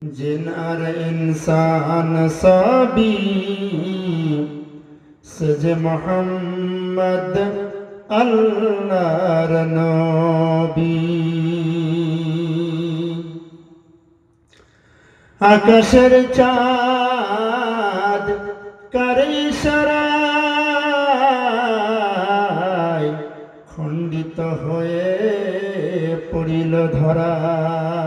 जिन और इंसान सभी सज मोहम्मद अल्लाहर नबी आकाशेर चाँद करे इशाराय खंडित हये पड़िल धराय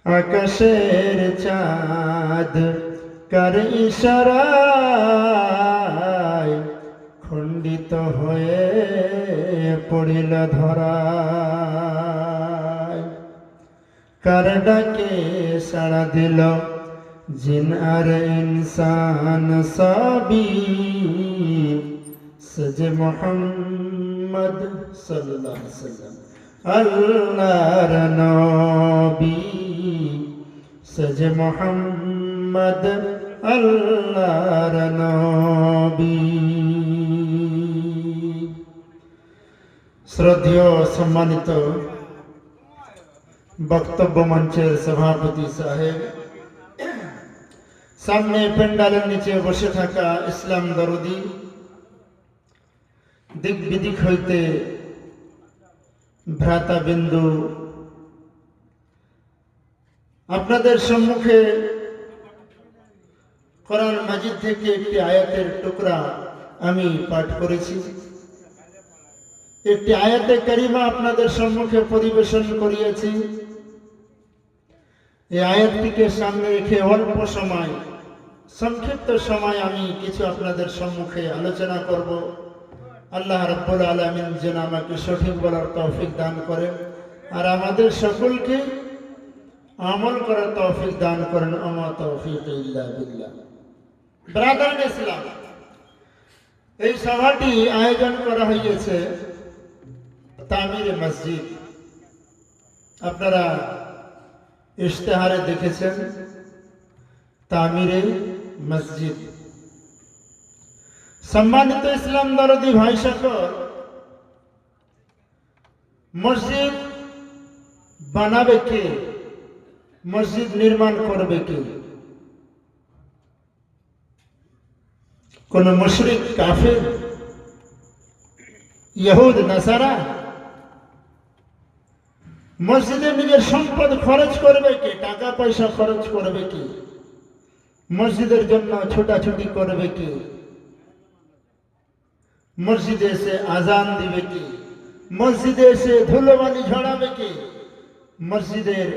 आकाशेर चाँद करे इशाराय खंडित हये पड़िल धराय कार डाके साड़ा दिल जिन और इंसान सभी सज मोहम्मद सल्लल्लाहु अलैहि वसल्लम अल्लाहर नबी सज मोहम्मद अल्लाहर नबी। श्रद्धेय सम्मानित बक्तव्य मंचेर सभापति साहेब, सामने पेंडालेर नीचे बसे थाका इस्लाम दरदी, दिक बिदिक हईते भ्राता बिंदु, आपनादेर सम्मुखे कुरान माजिद थेके एकटी आयातेर टुकरा आमी पाठ करेছি। একটি আয়াতে কারিমা আপনাদের সম্মুখে পরিবেশন করিয়েছি। এই আয়াতটিকে সামনে রেখে অল্প সময়, সংক্ষিপ্ত সময় আমি কিছু আপনাদের সম্মুখে আলোচনা করব। আল্লাহ রাব্বুল আলামিন যেন আমাকে সঠিক বলার তৌফিক দান করেন আর আমাদের সকলকে আমল করার তৌফিক দান করেন। আমা তৌফিক ইল্লা বিল্লাহ। ব্রাদার ইসলাম, এই সভাটি আয়োজন করা হয়েছে तामीर मस्जिद। अपनारा इश्तेहारे देखेছেন तामीरे मस्जिद। सम्मानित इस्लाम दरदी भाई सकल, मस्जिद बनाबे के, मस्जिद निर्माण करबे के? कोनो मुशरिक काफिर यहूद नसारा? मस्जिदे निजेर सम्पद खरच करबे के, टाका पैसा खरच करबे के? मस्जिदेर जन्य छोटाछुटी करबे के? मस्जिदे से आजान दिबे के? मस्जिदे से धुलोबाली झड़ाबे के? मस्जिदेर